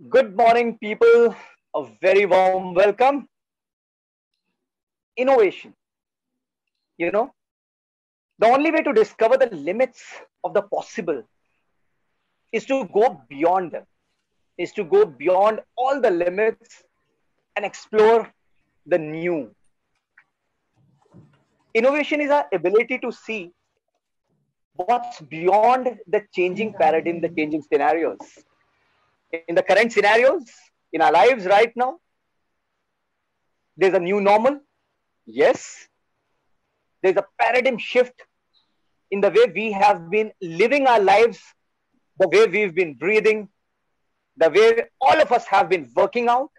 Good morning, people. A very warm welcome. Innovation. You know, the only way to discover the limits of the possible is to go beyond them, is to go beyond all the limits and explore the new. Innovation is our ability to see what's beyond the changing paradigm, the changing scenarios. In the current scenarios, in our lives right now, there's a new normal. Yes, there's a paradigm shift in the way we have been living our lives, the way we've been breathing, the way all of us have been working out.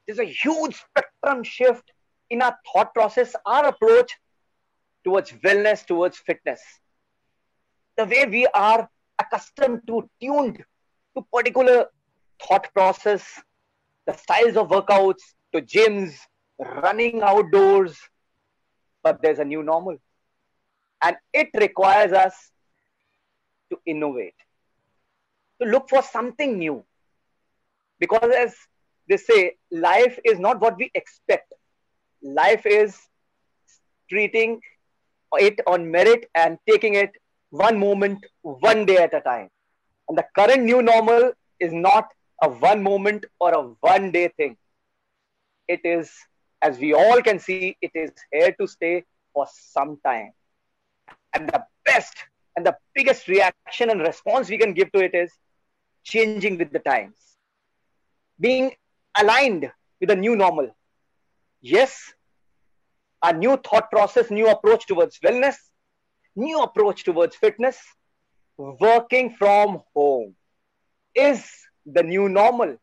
There's a huge spectrum shift in our thought process, our approach towards wellness, towards fitness. The way we are accustomed to, tuned to particular thought process, the styles of workouts, to gyms, running outdoors. But there's a new normal. And it requires us to innovate, to look for something new. Because as they say, life is not what we expect. Life is treating it on merit and taking it one moment, one day at a time. And the current new normal is not a one moment or a one day thing. It is, as we all can see, it is here to stay for some time. And the best and the biggest reaction and response we can give to it is changing with the times, being aligned with the new normal. Yes, a new thought process, new approach towards wellness, new approach towards fitness, working from home is the new normal.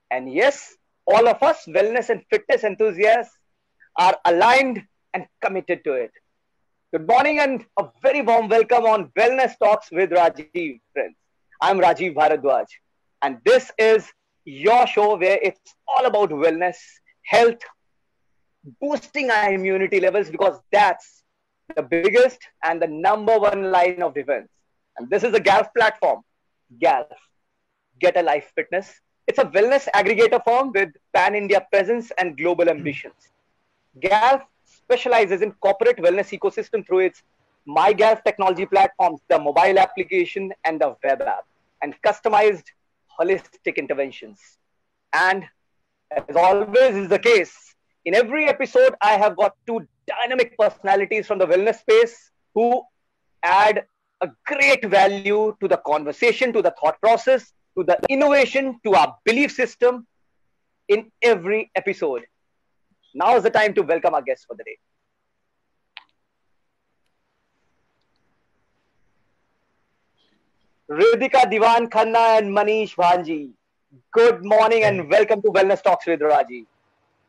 And yes, all of us wellness and fitness enthusiasts are aligned and committed to it. Good morning and a very warm welcome on Wellness Talks with Rajeev, friends. I'm Rajeev Bhardwaj, and this is your show where it's all about wellness, health, boosting our immunity levels, because that's the biggest and the number one line of defense. And this is a GALF platform. GALF, Get a Life Fitness. It's a wellness aggregator firm with pan-India presence and global ambitions. GALF specializes in corporate wellness ecosystem through its MyGALF technology platforms, the mobile application and the web app, and customized holistic interventions. And as always is the case, in every episode, I have got two dynamic personalities from the wellness space who add a great value to the conversation, to the thought process, to the innovation, to our belief system in every episode. Now is the time to welcome our guests for the day. Ridhika Dewan Khanna and Manish Bhanji. Good morning and welcome to Wellness Talks with Rajeev.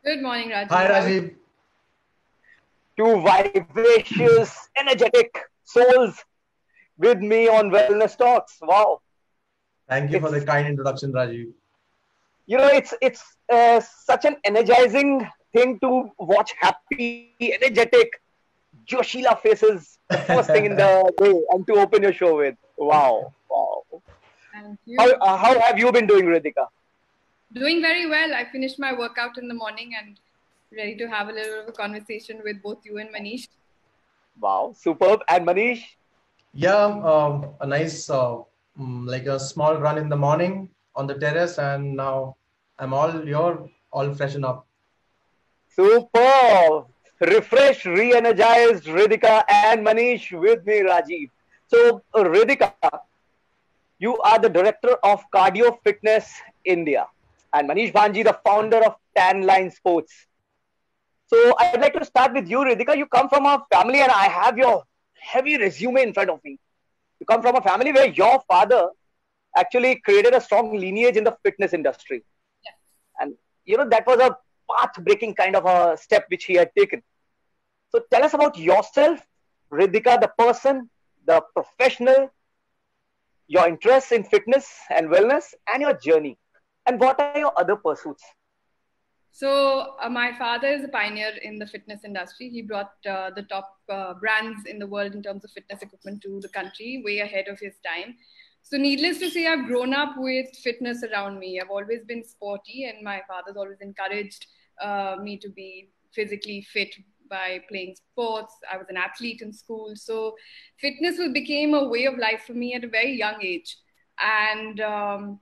Good morning, Rajeev. Hi, Rajeev. Two vivacious, energetic souls with me on Wellness Talks. Wow. Thank you for the kind introduction, Rajeev. You know, it's such an energizing thing to watch happy, energetic, Joshila faces first thing in the day and to open your show with. Wow. Wow. Thank you. How have you been doing, Ridhika? Doing very well. I finished my workout in the morning and ready to have a little bit of a conversation with both you and Manish. Wow, superb. And Manish? Yeah, a nice, like a small run in the morning on the terrace, and now I'm all freshen up. Superb. Refreshed, re-energized Ridhika and Manish with me, Rajeev. So, Ridhika, you are the director of Cardio Fitness India, and Manish Bhanji, the founder of Tan Line Sports. So, I'd like to start with you, Ridhika. You come from a family, and I have your heavy resume in front of me. You come from a family where your father actually created a strong lineage in the fitness industry. Yeah. And, you know, that was a path-breaking kind of a step which he had taken. So tell us about yourself, Ridhika, the person, the professional, your interests in fitness and wellness, and your journey. And what are your other pursuits? So my father is a pioneer in the fitness industry. He brought the top brands in the world in terms of fitness equipment to the country, way ahead of his time. So needless to say, I've grown up with fitness around me. I've always been sporty, and my father's always encouraged me to be physically fit by playing sports. I was an athlete in school. So fitness became a way of life for me at a very young age. And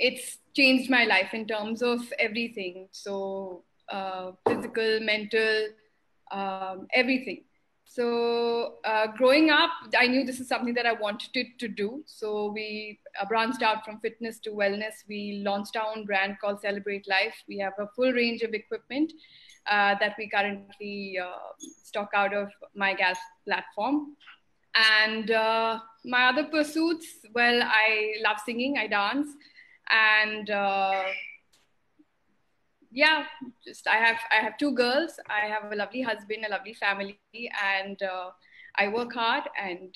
it's changed my life in terms of everything. So physical, mental, everything. So growing up, I knew this is something that I wanted to do. So we branched out from fitness to wellness. We launched our own brand called Celebrate Life. We have a full range of equipment that we currently stock out of MyGALF platform. And my other pursuits, well, I love singing, I dance. And yeah, just I have two girls. I have a lovely husband, a lovely family, and I work hard and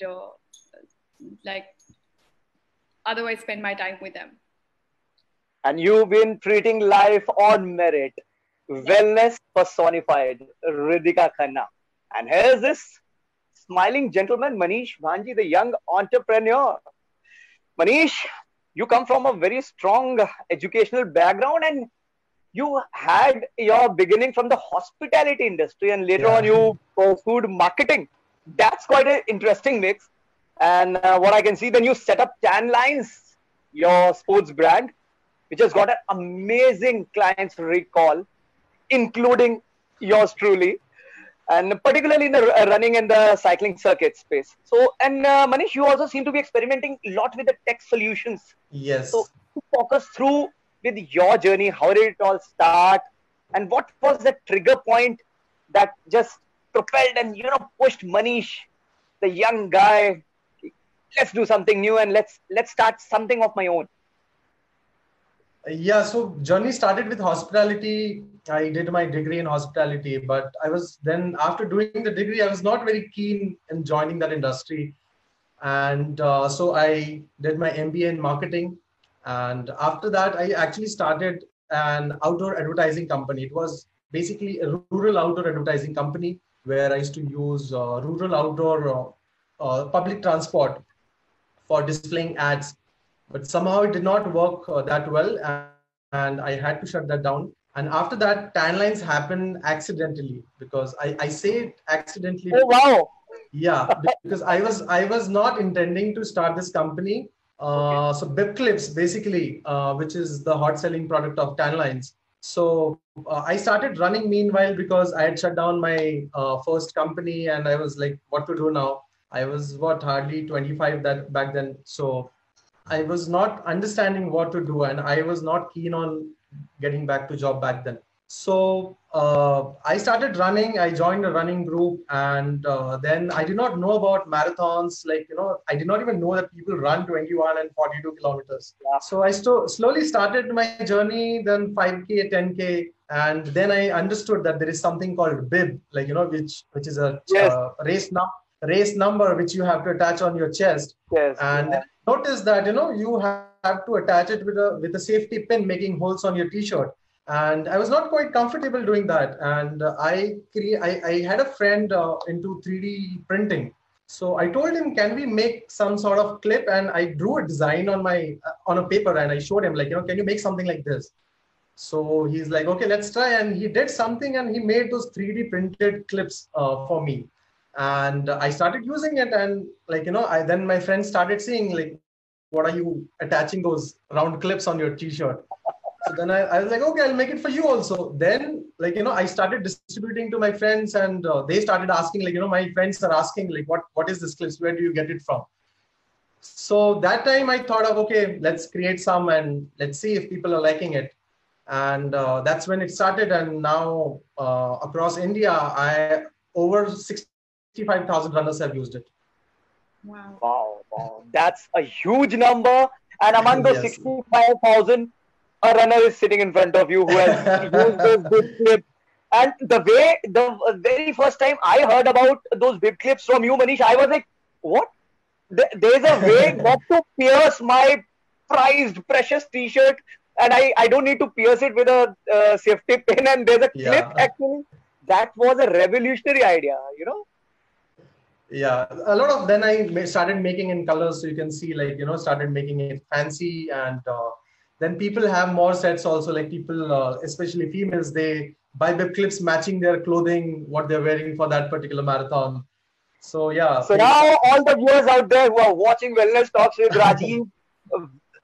like otherwise spend my time with them. And you've been treating life on merit. Wellness personified, Ridhika Khanna. And here's this smiling gentleman, Manish Bhanji, the young entrepreneur. Manish, you come from a very strong educational background, and you had your beginning from the hospitality industry, and later on you pursued marketing. That's quite an interesting mix. And what I can see, then you set up Tan Lines, your sports brand, which has got an amazing clients recall, including yours truly, and particularly in the running and the cycling circuit space. So, and Manish, you also seem to be experimenting a lot with the tech solutions. Yes. So, walk us through with your journey. How did it all start, and what was the trigger point that just propelled and pushed Manish, the young guy? Let's do something new and let's start something of my own. Yeah, so journey started with hospitality. I did my degree in hospitality, but I was then, after doing the degree, I was not very keen in joining that industry. And so I did my MBA in marketing. And after that, I actually started an outdoor advertising company. It was basically a rural outdoor advertising company where I used to use rural outdoor public transport for displaying ads. But somehow it did not work that well, and I had to shut that down. And after that, Tan Lines happened accidentally, because I say it accidentally. Oh wow! Yeah, because I was not intending to start this company. So bib clips, basically, which is the hot selling product of Tan Lines. So I started running meanwhile, because I had shut down my first company, and I was like, what to do now? I was hardly 25 that back then. So I was not understanding what to do, and I was not keen on getting back to job back then. So I started running. I joined a running group, and then I did not know about marathons. Like, I did not even know that people run 21 and 42 kilometers. Yeah. So I slowly started my journey, then 5K, 10K. And then I understood that there is something called bib, like, which is a race number which you have to attach on your chest. Yes. And then I noticed that, you have to attach it with a safety pin, making holes on your t-shirt. And I was not quite comfortable doing that. And I had a friend into 3D printing. So I told him, can we make some sort of clip? And I drew a design on a paper, and I showed him, like, can you make something like this? So he's like, okay, let's try. And he did something, and he made those 3D printed clips for me. And I started using it, and like, then my friends started saying, like, what are you attaching those round clips on your t-shirt? So then I was like, okay, I'll make it for you also. Then, like, I started distributing to my friends, and they started asking, like, my friends are asking, like, what is this clips? Where do you get it from? So that time I thought of, okay, let's create some and let's see if people are liking it. And that's when it started. And now across India, over 65,000 runners have used it. Wow. That's a huge number. And among those 65,000, a runner is sitting in front of you who has used those bib clips. And the very first time I heard about those bib clips from you, Manish, I was like, what? There's a way not to pierce my prized, precious t-shirt and I don't need to pierce it with a safety pin, and there's a clip Yeah. actually. That was a revolutionary idea, Yeah, a lot of then started making in colors, so you can see like started making it fancy, and then people have more sets also. Like people, especially females, they buy web clips matching their clothing, what they're wearing for that particular marathon. So yeah, So now all the viewers out there who are watching Wellness Talks with Rajeev,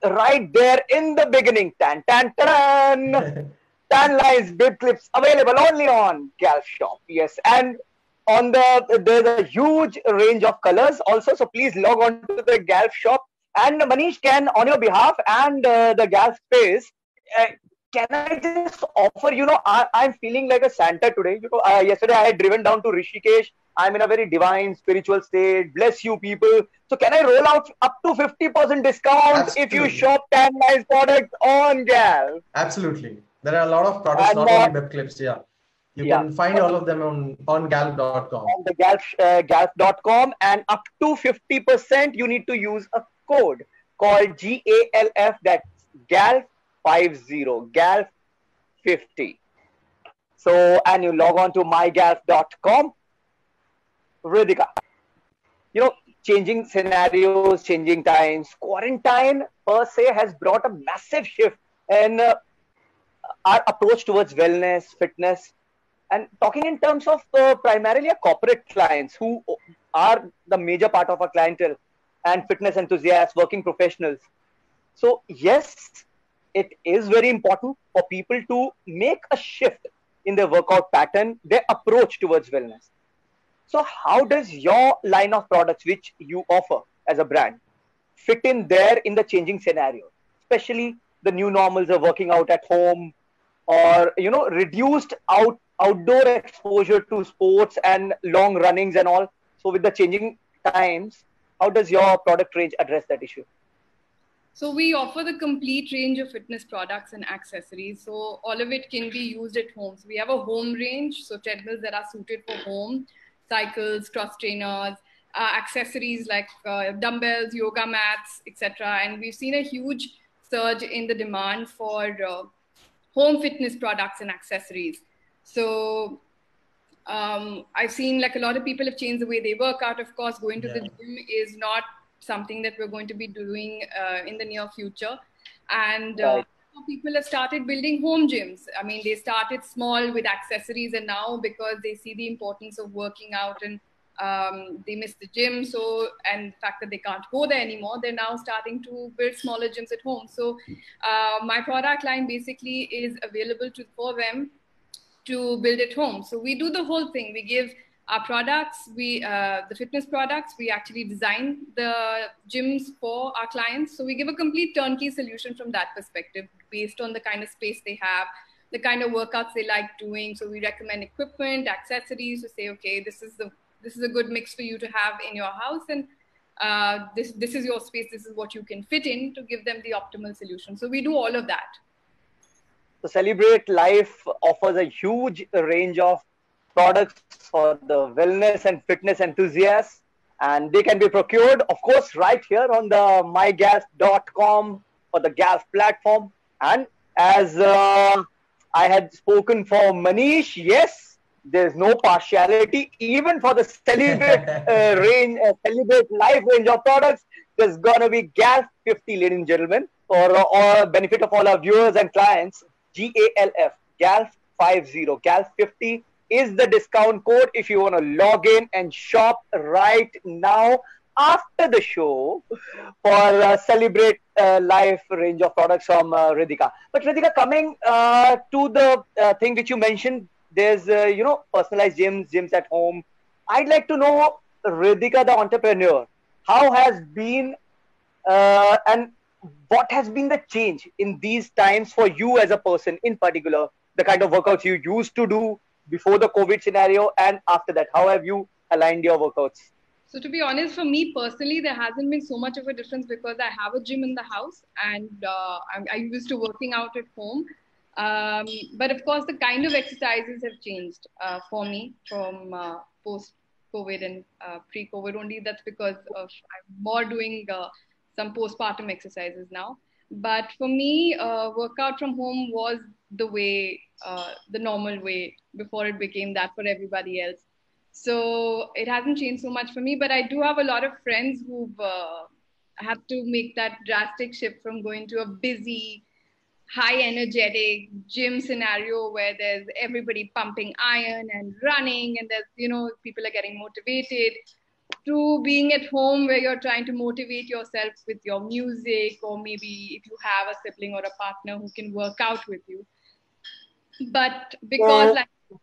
right there in the beginning, tan tan tan, tan lines, bib clips available only on Galf Shop. Yes, and on there's a huge range of colors also. So please log on to the Galf Shop. And Manish can, on your behalf and the Galf space, uh, can I just offer? I'm feeling like a Santa today. Yesterday I had driven down to Rishikesh. I'm in a very divine spiritual state. Bless you, people. So can I roll out up to 50% discount if you absolutely, shop 10 nice products on Galf? absolutely. There are a lot of products, And not only web clips. Yeah, you yeah, can find all of them on galp.com. on the Galf.com, and up to 50% you need to use a code called GALF. That's GALF50, GALF50. So, and you log on to mygalf.com. Ridhika, you know, changing scenarios, changing times. Quarantine per se has brought a massive shift in our approach towards wellness, fitness, and talking in terms of primarily our corporate clients who are the major part of our clientele, and fitness enthusiasts, working professionals. So, yes, it is very important for people to make a shift in their workout pattern, their approach towards wellness. So, how does your line of products, which you offer as a brand, fit in there in the changing scenario, especially the new normals of working out at home, or reduced outdoor exposure to sports and long runnings and all? So with the changing times, how does your product range address that issue? So we offer the complete range of fitness products and accessories. So all of it can be used at home. So we have a home range, so treadmills that are suited for home, cycles, cross trainers, accessories like dumbbells, yoga mats, etc. And we've seen a huge surge in the demand for home fitness products and accessories. So I've seen like a lot of people have changed the way they work out. Of course, going to the gym is not something that we're going to be doing in the near future. And Right. people have started building home gyms. I mean, they started small with accessories, and now because they see the importance of working out and they miss the gym, so and the fact that they can't go there anymore, they're now starting to build smaller gyms at home. So my product line basically is available for them to build at home. So we do the whole thing. We give our products, the fitness products, we actually design the gyms for our clients. So we give a complete turnkey solution from that perspective based on the kind of space they have, the kind of workouts they like doing. So we recommend equipment, accessories to say, okay, this is a good mix for you to have in your house, and this is your space, this is what you can fit in, to give them the optimal solution. So we do all of that. So Celebrate Life offers a huge range of products for the wellness and fitness enthusiasts, and they can be procured, of course, right here on the mygalf.com or the Galf platform. And as I had spoken for Manish, yes, there's no partiality even for the Celebrate Life range of products. There's gonna be Galf 50, ladies and gentlemen, or benefit of all our viewers and clients. GALF, GALF50, GALF50 is the discount code if you want to log in and shop right now after the show for Celebrate Life range of products from Ridhika. But Ridhika, coming to the thing which you mentioned, there's personalized gyms at home. I'd like to know, Ridhika, the entrepreneur, how has been and what has been the change in these times for you as a person in particular, the kind of workouts you used to do before the COVID scenario, and after that, how have you aligned your workouts? So to be honest, for me personally, there hasn't been so much of a difference because I have a gym in the house, and I'm used to working out at home. But of course, the kind of exercises have changed for me from post-COVID and pre-COVID only. That's because of I'm more doing some postpartum exercises now. But for me, workout from home was the way, the normal way before it became that for everybody else. So it hasn't changed so much for me, but I do have a lot of friends who've had to make that drastic shift from going to a busy, high energetic gym scenario where there's everybody pumping iron and running, and there's, people are getting motivated, to being at home where you're trying to motivate yourself with your music, or maybe if you have a sibling or a partner who can work out with you. But because, So,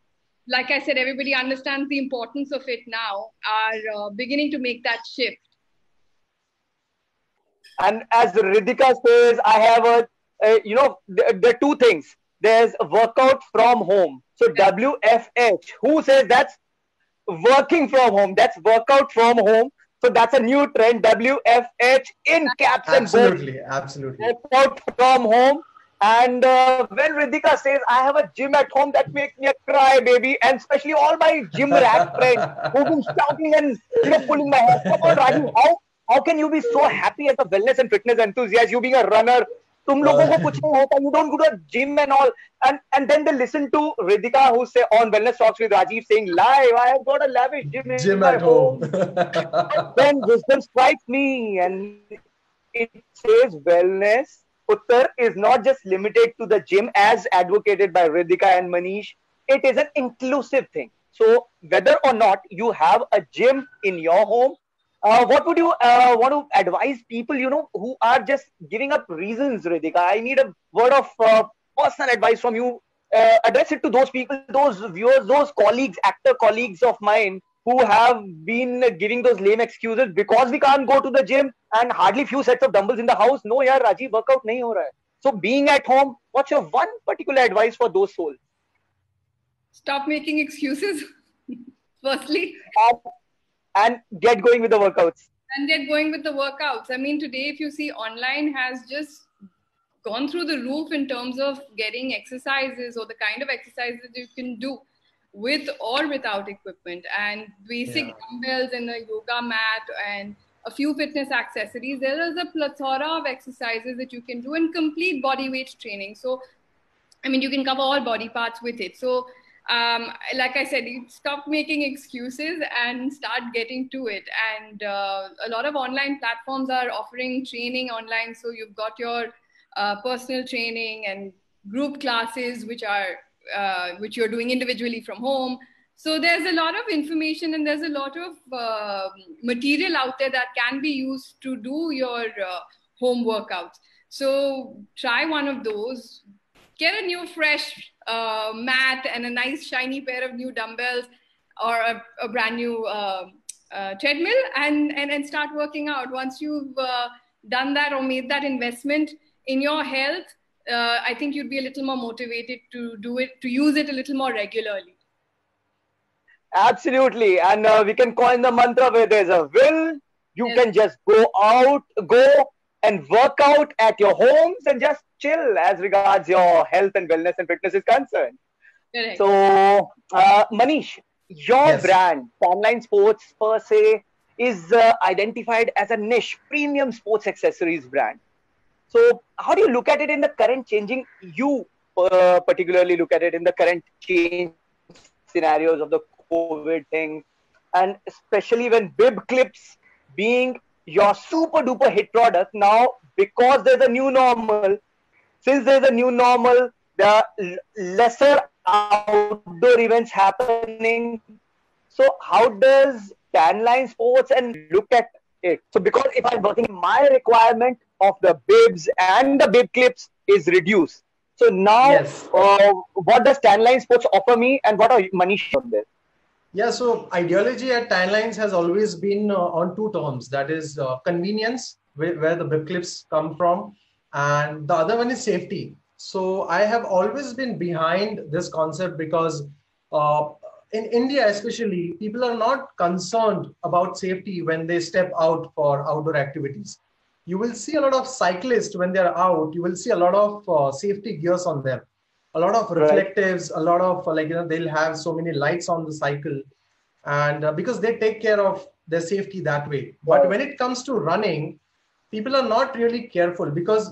like I said, everybody understands the importance of it now, are beginning to make that shift. and as Ridhika says, I have there are two things. There's workout from home. So WFH. Who says that's working from home? That's workout from home. So that's a new trend. WFH in caps and bold. Absolutely, absolutely. Workout from home. And when Ridhika says, I have a gym at home, that makes me a cry, baby. And especially all my gym rat friends who've been shouting and pulling my hair. Come on, Rajeev, how can you be so happy as a wellness and fitness enthusiast? You being a runner, तुम लोगों को कुछ नहीं होता, you don't go to gym and all. And then they listen to Ridhika who say on Wellness Talks with Rajeev saying live, I have got a lavish gym in my Gym at home. home. Then wisdom strikes me and it says wellness, Uttar, is not just limited to the gym as advocated by Ridhika and Manish. It is an inclusive thing. So whether or not you have a gym in your home, what would you want to advise people, who are just giving up reasons, Ridhika? I need a word of personal advice from you. Address it to those people, those viewers, those colleagues, actor colleagues of mine who have been giving those lame excuses because we can't go to the gym and hardly few sets of dumbbells in the house. No, yaar, Rajiv, workout nahi ho raha hai. So being at home, what's your one particular advice for those souls? Stop making excuses, firstly. And get going with the workouts. And get going with the workouts. I mean, today, if you see, online has just gone through the roof in terms of getting exercises or the kind of exercises you can do with or without equipment, and basic dumbbells and a yoga mat and a few fitness accessories. There is a plethora of exercises that you can do and complete body weight training. So, I mean, you can cover all body parts with it. So, like I said, you stop making excuses and start getting to it. And a lot of online platforms are offering training online. So you've got your personal training and group classes, which you're doing individually from home. So there's a lot of information and there's a lot of material out there that can be used to do your home workouts. So try one of those. Get a new fresh mat and a nice shiny pair of new dumbbells or a brand new treadmill and start working out. Once you've done that or made that investment in your health, I think you'd be a little more motivated to do it, to use it a little more regularly. Absolutely. And we can coin the mantra where there's a will, you can just go and work out at your homes and just chill as regards your health and wellness and fitness is concerned. Correct. So, Manish, your brand, Online Sports per se, is identified as a niche premium sports accessories brand. So, how do you look at it in the current changing, particularly look at it in the current change scenarios of the COVID thing, and especially when bib clips being your super duper hit product now, because there's a new normal. Since there's a new normal, there are lesser outdoor events happening. So how does Tanline Sports and look at it? So because if I'm working, my requirement of the bibs and the bib clips is reduced. So now, what does Tanline Sports offer me, and what are Manish on this? Yeah, so ideology at Timelines has always been on two terms. That is convenience, where the bib clips come from, and the other one is safety. So I have always been behind this concept because in India especially, people are not concerned about safety when they step out for outdoor activities. You will see a lot of cyclists when they're out, you will see a lot of safety gears on them. A lot of reflectives, a lot of they'll have so many lights on the cycle, and because they take care of their safety that way. But when it comes to running, people are not really careful because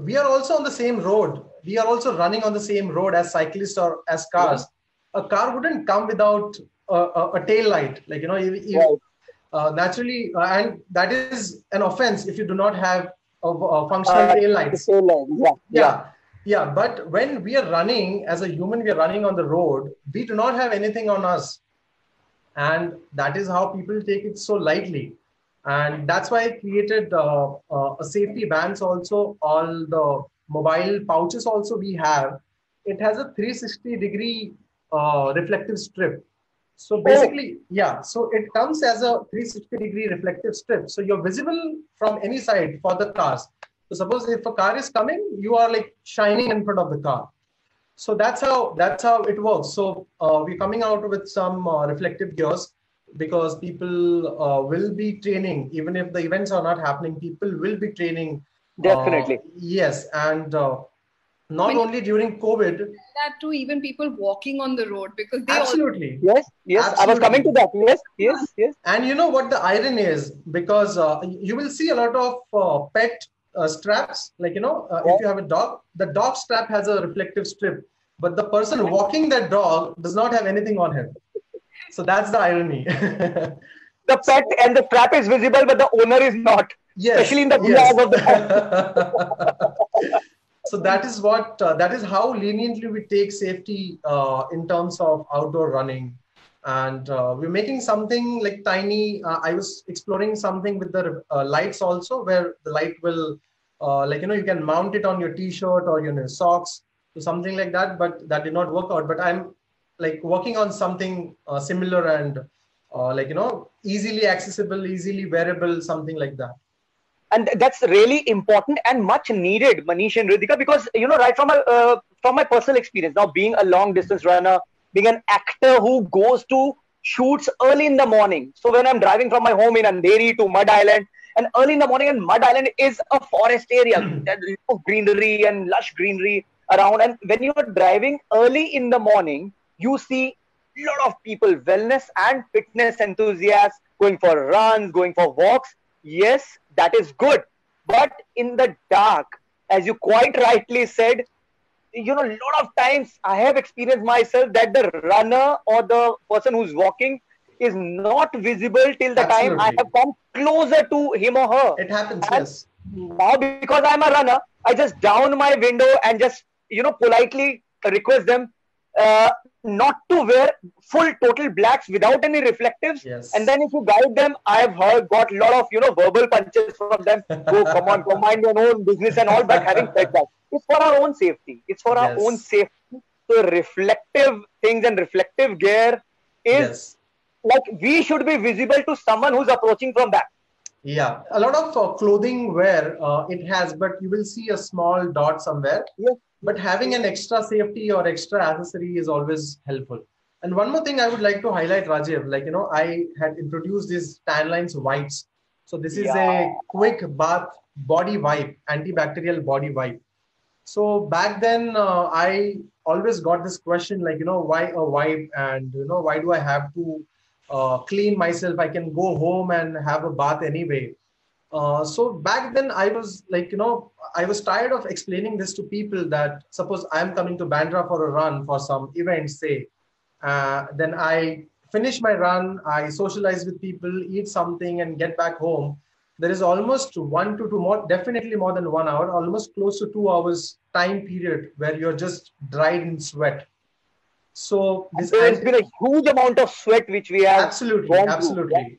we are also on the same road. We are also running on the same road as cyclists or as cars. A car wouldn't come without a tail light. Like, naturally, and that is an offense if you do not have functional tail lights. Yeah. But when we are running as a human, we are running on the road. We do not have anything on us. And that is how people take it so lightly. And that's why I created a safety bands also. All the mobile pouches also we have. It has a 360-degree reflective strip. So basically, so it comes as a 360-degree reflective strip. So you're visible from any side for the cars. So suppose if a car is coming, you are like shining in front of the car. So that's how it works. So we're coming out with some reflective gears, because people will be training, even if the events are not happening. People will be training. Definitely. Yes, and not only during COVID. That too, even people walking on the road, because they absolutely. Yes. Absolutely. I was coming to that. Yes. And you know what the irony is? Because you will see a lot of pet straps, like, if you have a dog, the dog strap has a reflective strip, but the person walking that dog does not have anything on him. So that's the irony. The pet and the strap is visible, but the owner is not. Yes, especially in the of the So that is how leniently we take safety in terms of outdoor running. And we're making something like tiny. I was exploring something with the lights also, where the light will, you can mount it on your t-shirt or your socks, so something like that. But that did not work out. But I'm like working on something similar and easily accessible, easily wearable, something like that. And that's really important and much needed, Manish and Ridhika, because right from my personal experience, now being a long distance runner, being an actor who goes to shoots early in the morning. So when I'm driving from my home in Andheri to Mud Island, and early in the morning, and Mud Island is a forest area, there's greenery and lush greenery around. And when you're driving early in the morning, you see a lot of people, wellness and fitness enthusiasts, going for runs, going for walks. Yes, that is good. But in the dark, as you quite rightly said, a lot of times I have experienced myself that the runner or the person who's walking is not visible till the time I have come closer to him or her. It happens, and yes. Now, because I'm a runner, I just down my window and just, politely request them not to wear full total blacks without any reflectives. Yes. And then if you guide them, I've got a lot of verbal punches from them. Go, come on, go mind your own business and all. But having said that, it's for our own safety. It's for our own safety. So reflective things and reflective gear is like we should be visible to someone who's approaching from back. Yeah, a lot of clothing wear it has, but you will see a small dot somewhere. Yes. But having an extra safety or extra accessory is always helpful. And one more thing I would like to highlight, Rajeev, I had introduced these Tan Lines wipes. So this is a quick bath body wipe, antibacterial body wipe. So back then, I always got this question, why a wipe, and why do I have to clean myself? I can go home and have a bath anyway. So back then I was I was tired of explaining this to people, that suppose I'm coming to Bandra for a run for some event, say, then I finish my run, I socialize with people, eat something and get back home. There is almost 1 to 2 more, definitely more than 1 hour, almost close to 2 hours time period where you're just dried in sweat. So there's been a huge amount of sweat which we have. Absolutely.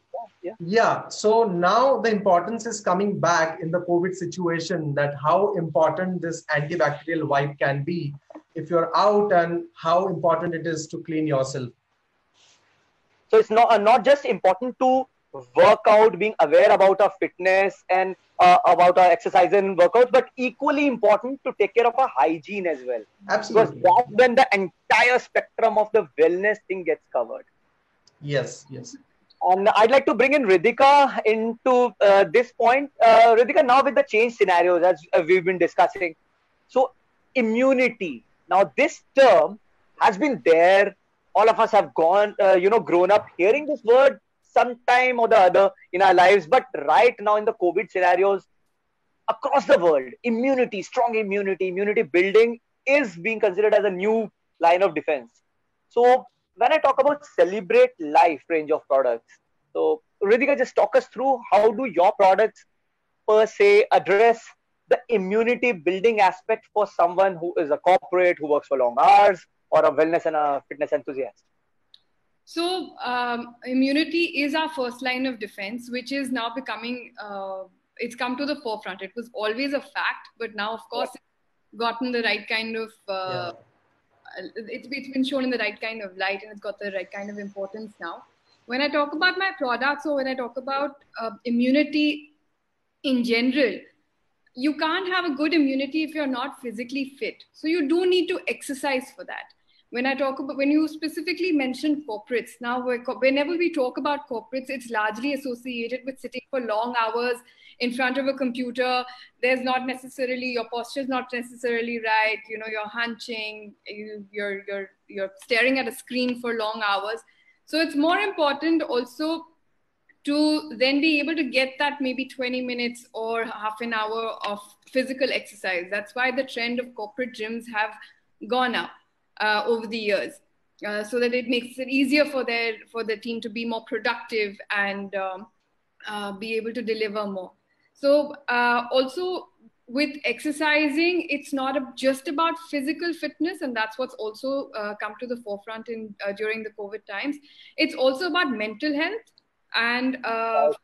Yeah. So now the importance is coming back in the COVID situation, that how important this antibacterial wipe can be if you're out, and how important it is to clean yourself. So it's not just important to work out, being aware about our fitness and about our exercise and workouts, but equally important to take care of our hygiene as well. Absolutely. Because that's when the entire spectrum of the wellness thing gets covered. Yes. And I'd like to bring in Ridhika into this point. Ridhika, now with the change scenarios, as we've been discussing, so immunity. Now this term has been there. All of us have grown up hearing this word sometime or the other in our lives. But right now in the COVID scenarios, across the world, immunity, strong immunity building is being considered as a new line of defense. So when I talk about celebrate life range of products, so Ridhika, just talk us through how do your products per se address the immunity building aspect for someone who is a corporate, who works for long hours, or a wellness and a fitness enthusiast? So immunity is our first line of defense, which is now becoming, it's come to the forefront. It was always a fact, but now, of course, it's gotten the right kind of, it's been shown in the right kind of light, and it's got the right kind of importance now. When I talk about my products, or when I talk about immunity in general, you can't have a good immunity if you're not physically fit. So you do need to exercise for that. When I talk about, when you specifically mentioned corporates, now whenever we talk about corporates, it's largely associated with sitting for long hours in front of a computer. There's not necessarily, your posture is not necessarily right. You know, you're hunching, you're staring at a screen for long hours. So it's more important also to then be able to get that maybe 20 minutes or half an hour of physical exercise. That's why the trend of corporate gyms have gone up over the years, so that it makes it easier for the team to be more productive and be able to deliver more. So also with exercising, it's not just about physical fitness, and that's what's also come to the forefront during the COVID times. It's also about mental health and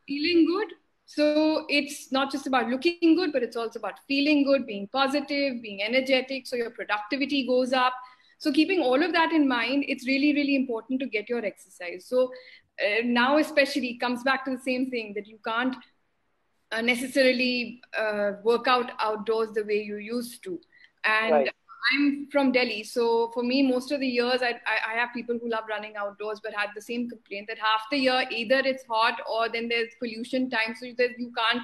feeling good. So it's not just about looking good, but it's also about feeling good, being positive, being energetic, so your productivity goes up. So keeping all of that in mind, it's really, really important to get your exercise. So now especially it comes back to the same thing, that you can't necessarily work out outdoors the way you used to. And Right. I'm from Delhi, so for me, most of the years, I have people who love running outdoors, but had the same complaint that half the year, either it's hot or then there's pollution time, so that you can't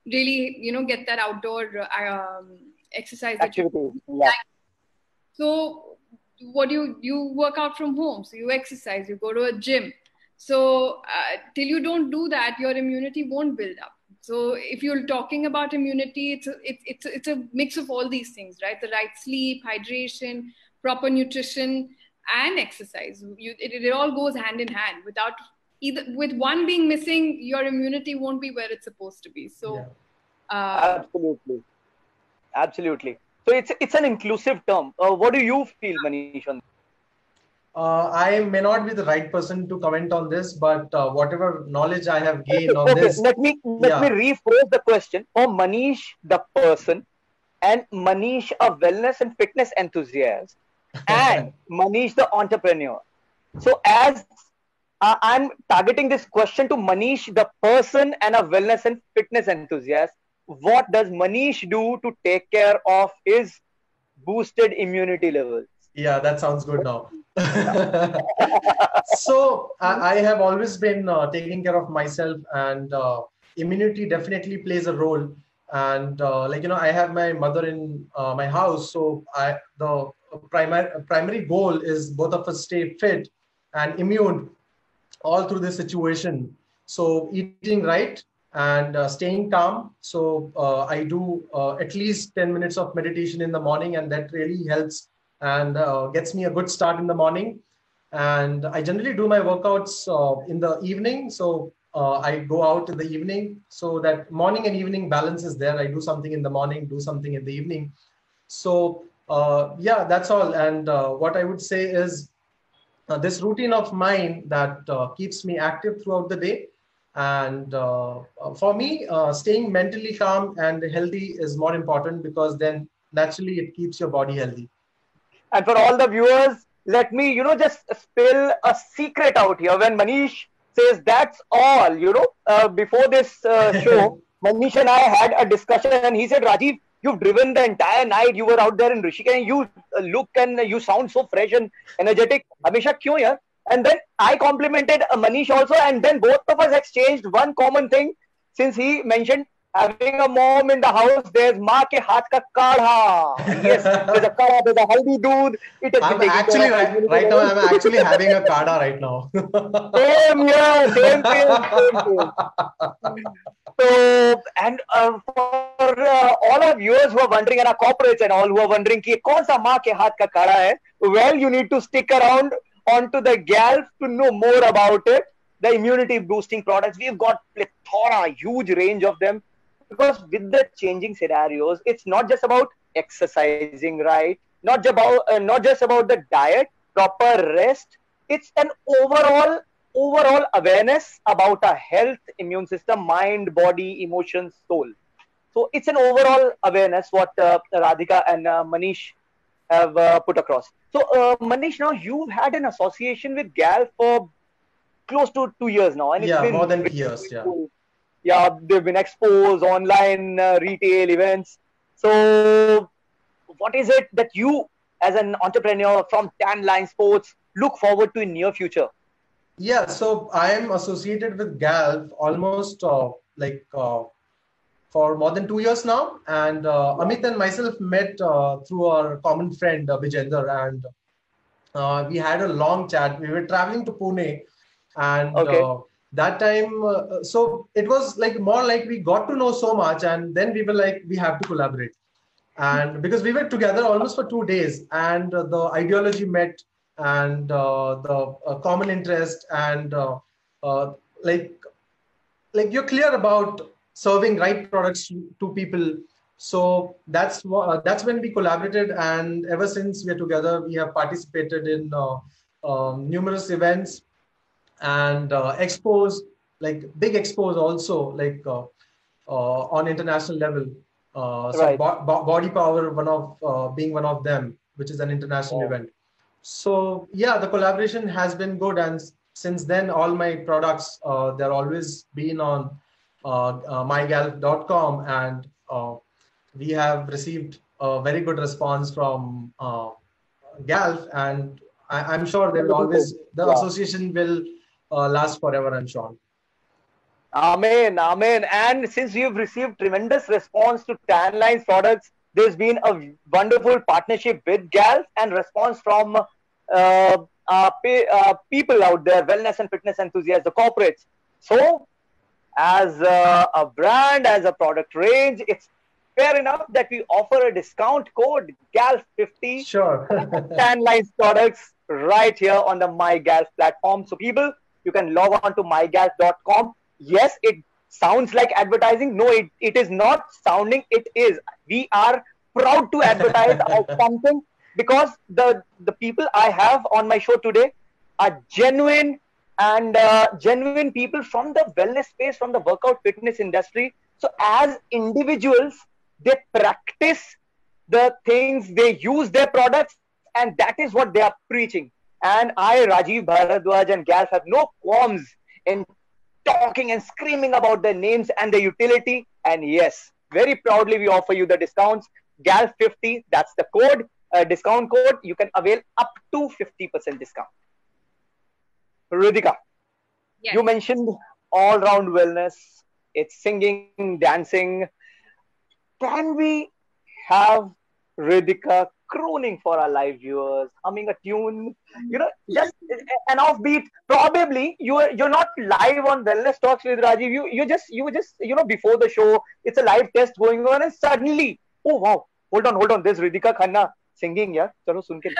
really, get that outdoor exercise that you Activity. Yeah. like. So what do you work out from home, so you exercise, you go to a gym. So till you don't do that, your immunity won't build up. So if you're talking about immunity, it's a mix of all these things, right? The right sleep, hydration, proper nutrition, and exercise. It all goes hand in hand. With one being missing, your immunity won't be where it's supposed to be. So Absolutely. So it's an inclusive term. What do you feel, Manish, on this? I may not be the right person to comment on this, but whatever knowledge I have gained on Okay, this, let me rephrase the question. For Manish, the person, and Manish, a wellness and fitness enthusiast, and Manish, the entrepreneur. So as I'm targeting this question to Manish, the person and a wellness and fitness enthusiast, what does Manish do to take care of his boosted immunity levels? yeah, that sounds good now. So I have always been taking care of myself, and immunity definitely plays a role. And I have my mother in my house, so the primary goal is both of us stay fit and immune all through this situation. So eating right and staying calm. So I do at least 10 minutes of meditation in the morning, and that really helps and gets me a good start in the morning. And I generally do my workouts in the evening. So I go out in the evening, so that morning and evening balance is there. I do something in the morning, do something in the evening. So yeah, that's all. And what I would say is this routine of mine that keeps me active throughout the day. And for me, staying mentally calm and healthy is more important, because then naturally it keeps your body healthy. And for all the viewers, let me, just spill a secret out here. When Manish says that's all, before this show, Manish and I had a discussion, and he said, Rajiv, you've driven the entire night. You were out there in Rishikesh, and you look and you sound so fresh and energetic. Hamisha, kyun yaar? And then I complimented Manish also, and then both of us exchanged one common thing. Since he mentioned having a mom in the house, there's maa ke haath ka kadha. Yes, there's a kadha, there's a haldi dood. It has been I'm taking care actually of my immunity right now. levels. I'm actually having a kada right now. Same here, same. So, and for all our viewers who are wondering and our corporates and all who are wondering कि कौन सा माँ के हाथ का काढ़ा है, well, you need to stick around onto the GALF to know more about it. The immunity boosting products, we've got plethora, huge range of them, because with the changing scenarios, it's not just about exercising, right? Not just about the diet, proper rest. It's an overall awareness about our health, immune system, mind, body, emotions, soul. So it's an overall awareness what Radhika and Manish have put across. So Manish, now you've had an association with GAL for close to 2 years now, and it's Yeah, been more than 2 years. Yeah. yeah, they've been expos, online retail events. So what is it that you, as an entrepreneur from Tan Line Sports, look forward to in near future? Yeah, so I am associated with GALF almost for more than 2 years now. And Amit and myself met through our common friend Vijender, and we had a long chat. We were traveling to Pune, and Okay. that time, so it was like more like we got to know so much, and then we were like, we have to collaborate. And because we were together almost for 2 days, and the ideology met, and the common interest, and uh, like you're clear about serving right products to people. So that's when we collaborated, and ever since we're together, we have participated in numerous events and expos, like big expos also, like on international level. So Right. Body Power, being one of them, which is an international Oh. event. So yeah, the collaboration has been good, and since then, all my products they're always been on MyGALF.com, and we have received a very good response from GALF, and I'm sure they will always, the Yeah. association will last forever, I'm sure. Amen, amen. And since you've received tremendous response to Tan Line's products, there's been a wonderful partnership with GALF and response from people out there, wellness and fitness enthusiasts, the corporates. So, as a brand, as a product range, it's fair enough that we offer a discount code GALF50 Sure. Tan Line's products right here on the MyGALF platform. So, people, you can log on to mygalf.com. Yes, it sounds like advertising. No, it is not sounding. It is. We are proud to advertise something, because the people I have on my show today are genuine and genuine people from the wellness space, from the workout fitness industry. So as individuals, they practice the things, they use their products, and that is what they are preaching. And I, Rajeev Bhardwaj and GALF, have no qualms in talking and screaming about their names and their utility. And yes, very proudly we offer you the discounts. GALF50, that's the code, discount code. You can avail up to 50% discount. Ridhika, Yes. you mentioned all-round wellness. It's singing, dancing. Can we have Ridhika crooning for our live viewers, humming a tune, just an offbeat? Probably you're not live on Wellness Talks with Rajiv. You were just before the show, it's a live test going on, and suddenly, oh wow, hold on, there's Ridhika Khanna singing. Yeah, chalo sun ke.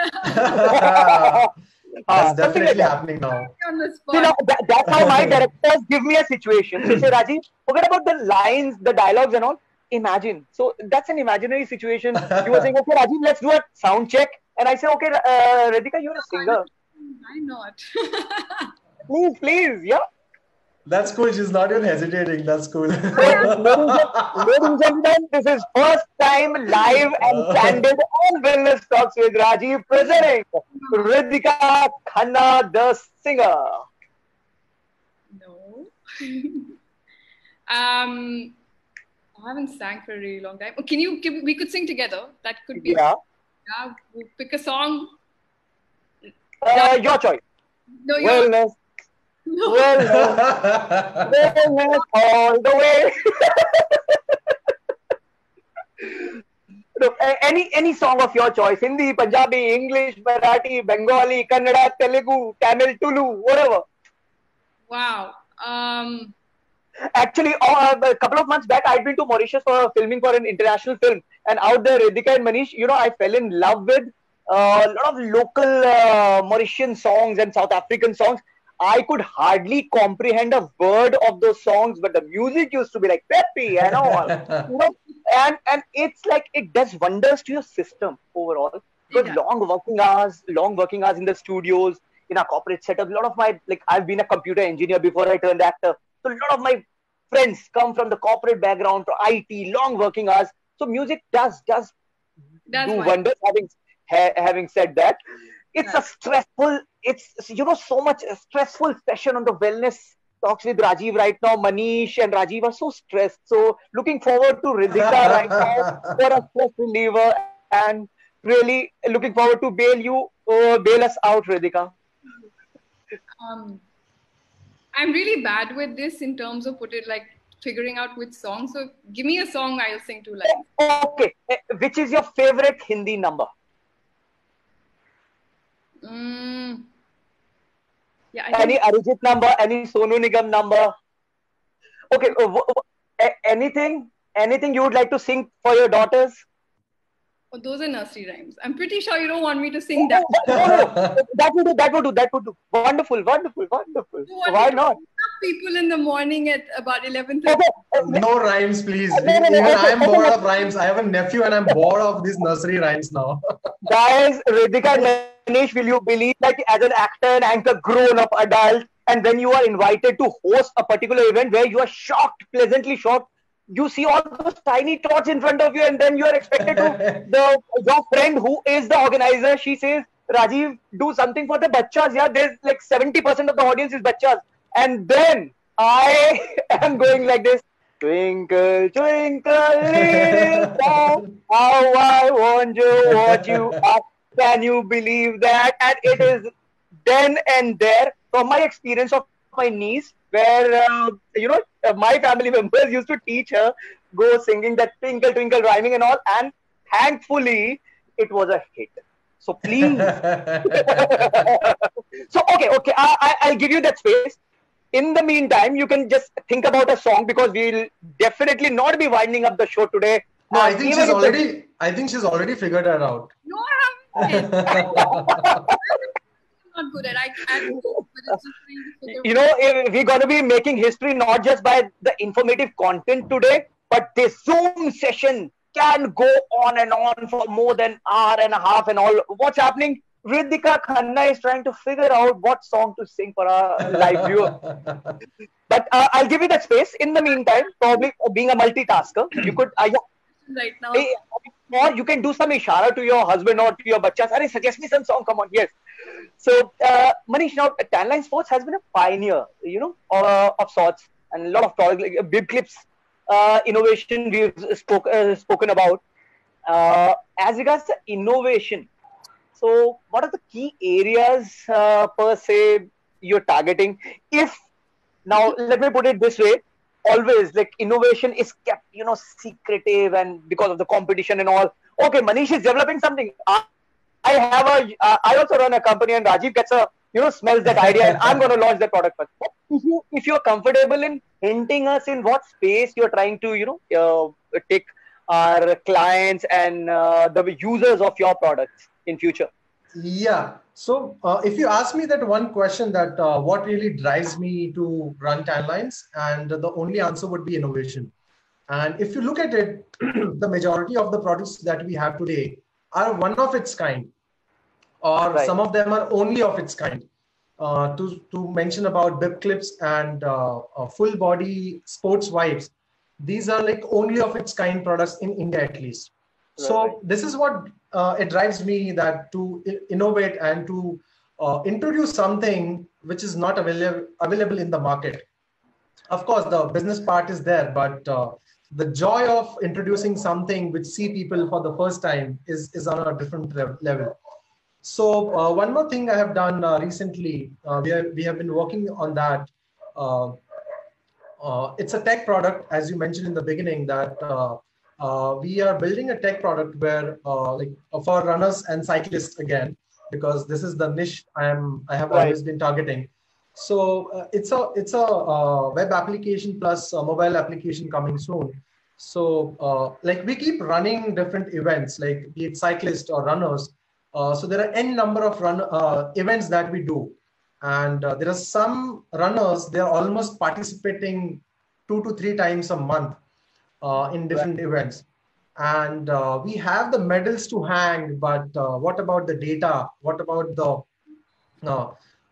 That's Something like definitely that. happening now. On the You spot. know, that's how my directors give me a situation. They say, Rajiv, forget about the lines, the dialogues and all. Imagine. So that's an imaginary situation. You were saying, okay, Rajiv, let's do a sound check. And I say, okay, Radhika, you're a singer. Why not? Please, yeah. That's cool. She's not even hesitating. That's cool. Ladies and gentlemen, this is first time live and candid on Wellness Talks with Rajiv, presenting Ridhika Khanna, the singer. No. I haven't sang for a really long time. Oh, we could sing together. That could be. Yeah. Yeah, we'll pick a song. Your choice. No, Wellness. no. Wellness all the way. Look, any song of your choice. Hindi, Punjabi, English, Marathi, Bengali, Kannada, Telugu, Tamil, Tulu, whatever. Wow. Actually, a couple of months back, I'd been to Mauritius for filming for an international film, and out there, Ridhika and Manish, I fell in love with a lot of local Mauritian songs and South African songs. I could hardly comprehend a word of those songs, but the music used to be like peppy and all, and it's like it does wonders to your system overall. Because Yeah. long working hours in the studios, in a corporate setup. A lot of my I've been a computer engineer before I turned actor, so a lot of my friends come from the corporate background, to IT, long working hours. So music does That's do why. wonders. Having said that, it's a Right. stressful. It's so much stressful session on the wellness talks with Rajiv right now. Manish and Rajiv are so stressed. So looking forward to Ridhika right now for a stress reliever, and really looking forward to bail us out, Ridhika. Um, I'm really bad with this in terms of figuring out which song. So give me a song, I'll sing two lines. Okay, which is your favorite Hindi number? Mm, yeah, I Any think Arijit number? Any Sonu Nigam number? Okay, anything you would like to sing for your daughters? oh, those are nursery rhymes. I'm pretty sure you don't want me to sing Oh, that. no, that would do. That would do. That would do. Wonderful, wonderful, wonderful. You want me Why to not? wake up people in the morning at about 11:30? Okay, No rhymes, please. no. Even Okay, I'm okay. bored of rhymes. I have a nephew and I'm bored of these nursery rhymes now. Guys, Ridhika and Manish, will you believe that as an actor and anchor, grown up adult, and when you are invited to host a particular event where you are shocked, pleasantly shocked, you see all those tiny tots in front of you, and then you are expected to your friend who is the organizer. She says, "Rajiv, do something for the bachas." Yeah, there's like 70% of the audience is bachas, and then I am going like this. Twinkle, twinkle, little star, how I wonder what you are. Can you believe that? And it is then and there, from my experience of my niece, where my family members used to teach her, go singing that twinkle twinkle rhyming and all, and thankfully it was a hit. So please, so okay, I'll give you that space. In the meantime, you can just think about a song, because we'll definitely not be winding up the show today. No, And even if the I think she's already figured that out. No, I haven't. I'm not good at. But it's just trying to figure. we're going to be making history not just by the informative content today, but this Zoom session can go on and on for more than hour and a half and all. What's happening? Ridhika Khanna is trying to figure out what song to sing for our live viewer. But I'll give you that space. In the meantime, probably being a multitasker, you could, Right now. or you can do some ishara to your husband or to your bachas. Arey, suggest me some song. Come on, yes. So, Manish, now Tanline Sports has been a pioneer, of sorts, and a lot of product, like bib clips, innovation we've spoken about. As regards to innovation, so what are the key areas per se you're targeting? If now, let me put it this way: always like innovation is kept, secretive, and because of the competition and all. Okay, Manish is developing something. I also run a company, and Rajiv gets smells that idea, and I'm going to launch that product first. But if you're comfortable in hinting us in what space you're trying to take our clients and the users of your products in future. Yeah. So if you ask me that one question, that what really drives me to run timelines, and the only answer would be innovation. And if you look at it, the majority of the products that we have today are one of its kind, or Right. some of them are only of its kind. To mention about bib clips and full body sports wipes, these are like only of its kind products in India at least. So Right. this is what it drives me, that to innovate and to introduce something which is not available in the market. Of course, the business part is there, but the joy of introducing something which see people for the first time is on a different level. So one more thing I have done recently, we have been working on that. Uh, it's a tech product, as you mentioned in the beginning, that we are building a tech product where, for runners and cyclists again, because this is the niche I have Right. always been targeting. So it's a web application plus a mobile application coming soon. So like we keep running different events, like be it cyclists or runners. So there are n number of events that we do, and there are some runners, they are almost participating 2 to 3 times a month in Right. different events. And we have the medals to hang, but what about the data? What about the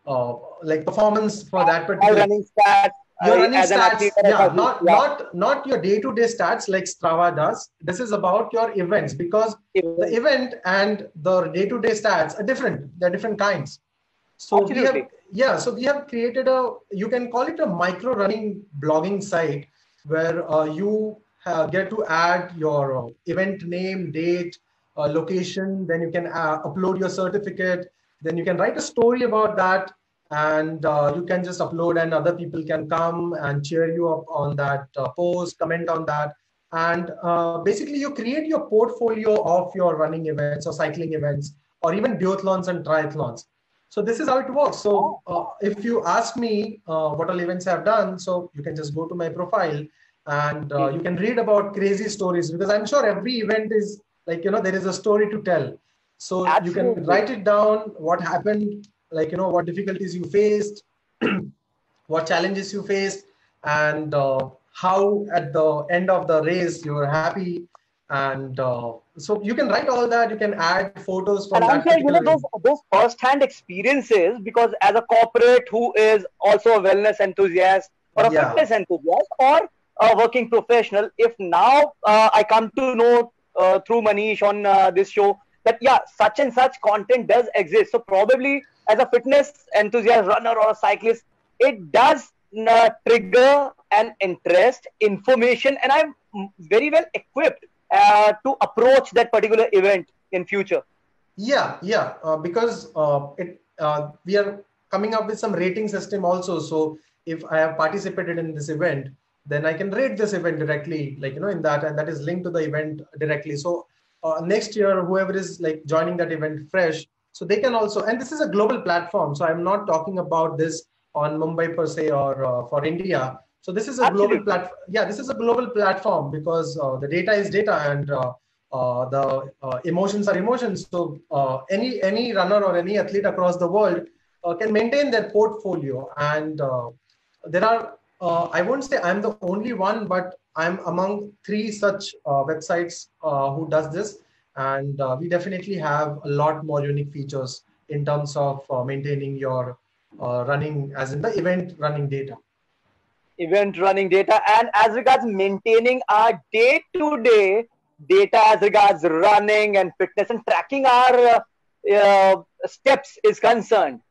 uh, like performance for that My particular, running stats your running as an athlete stats? or as Yeah, a yeah. not your day-to-day stats like Strava does. This is about your events, because the Event. event and the day-to-day stats are different. They're different kinds. So we have, Absolutely. yeah, so we have created a, you can call it a micro running blogging site, where you get to add your event name, date, location. Then you can upload your certificate. Then you can write a story about that, and you can just upload, and other people can come and cheer you up on that post, comment on that. And basically you create your portfolio of your running events or cycling events, or even duathlons and triathlons. So this is how it works. So if you ask me what all events I've done, so you can just go to my profile, and you Mhm. can read about crazy stories, because I'm sure every event is like, there is a story to tell. So you can Absolutely. write it down, what happened, like, what difficulties you faced, what challenges you faced, and how at the end of the race you were happy. And so you can write all that. You can add photos from And I'm that sure particular. those first-hand experiences, because as a corporate who is also a wellness enthusiast or a Yeah. fitness enthusiast or a working professional, if now I come to know through Manish on this show that yeah, such and such content does exist, so probably as a fitness enthusiast, runner or a cyclist, it does trigger an interest, information, and I'm very well equipped to approach that particular event in future. Yeah, because we are coming up with some rating system also. So if I have participated in this event, then I can rate this event directly, like, in that, and that is linked to the event directly. So next year, whoever is like joining that event fresh, so they can also, and this is a global platform. So I'm not talking about this on Mumbai per se, or for India. So this is a global Absolutely. platform. Yeah, this is a global platform, because the data is data, and the emotions are emotions. So any runner or any athlete across the world can maintain their portfolio. And there are, I won't say I'm the only one, but I'm among three such websites who does this. And we definitely have a lot more unique features in terms of maintaining your running, as in the event running data. Event running data, and as regards maintaining our day-to-day data as regards running and fitness and tracking our steps is concerned,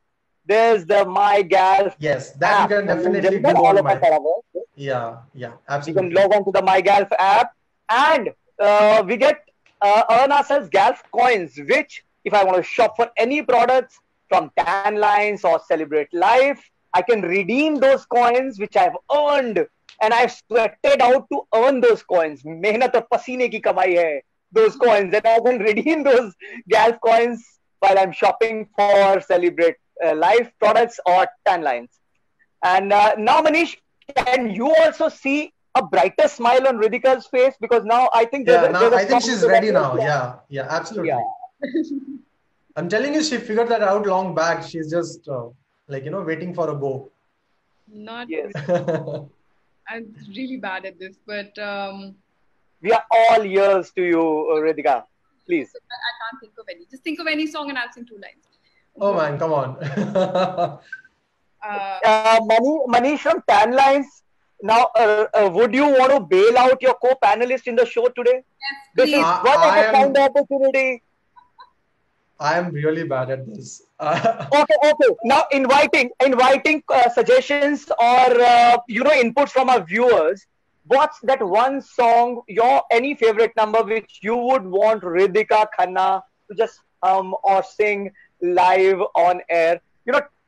there's the MyGALF Yes, that you app. can And I'm definitely that do all on of us my. are aware. Yeah, We can absolutely. log on to the MyGALF app, and we get earn ourselves GALF coins, which if I want to shop for any products from Tan Lines or Celebrate Life, I can redeem those coins which I've earned, and I've sweated out to earn those coins. मेहनत और पसीने की कमाई है those coins, and I can redeem those GALF coins while I'm shopping for Celebrate Life products or Tan Lines. And now, Manish, can you also see a brighter smile on Ridhika's face? Because now I think Yeah, there's now a I think strong she's ready resemblance. now. Yeah, Yeah. absolutely. I'm telling you, she figured that out long back. She's just like, waiting for a go. Not Yes. really. I'm really bad at this, but We are all ears to you, Ridhika. Please. I can't think of any. Just think of any song and I'll sing 2 lines. Oh man, come on. Uh, Manish from Tan Lines. Now, would you want to bail out your co-panelist in the show today? yes, This is please. one of I a kind am opportunity. I am really bad at this. Okay. Now, inviting suggestions or inputs from our viewers. What's that one song, your any favorite number which you would want Ridhika Khanna to just or sing live on air?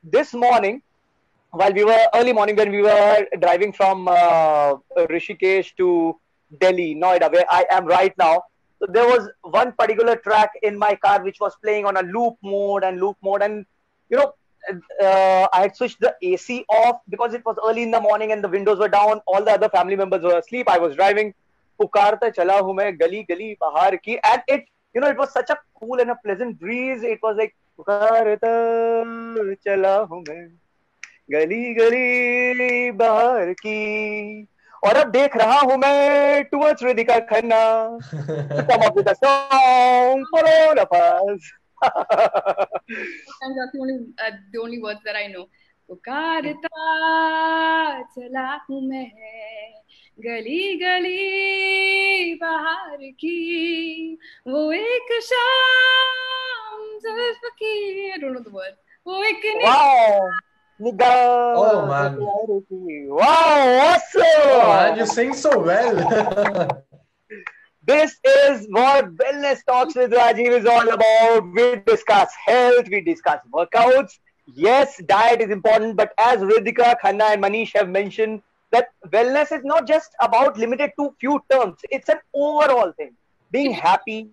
This morning, while we were early morning when we were driving from Rishikesh to Delhi, Noida, where I am right now. So there was one particular track in my car which was playing on a loop mode, and I had switched the AC off because it was early in the morning and the windows were down. All the other family members were asleep. I was driving. पुकारता चला हूँ मैं गली गली बाहर की, and it was such a cool and a pleasant breeze. It was like पुकारता चला हूँ मैं गली गली बाहर की, और अब देख रहा हूँ मैं towards Ridhika Khanna to come up with a song for all of us. And that's the only words that I know. पुकारता चला हूँ मैं गली गली बाहर की, वो एक शाम जुल्फ की, I don't know the word. वो एक Wow. Oh man. Wow, awesome. Oh man, you sing so well. This is what Wellness Talks with Rajeev is all about. We discuss health, we discuss workouts. Yes, diet is important, but as Ridhika, Khanna and Manish have mentioned, that wellness is not just about limited to few terms. It's an overall thing. Being happy,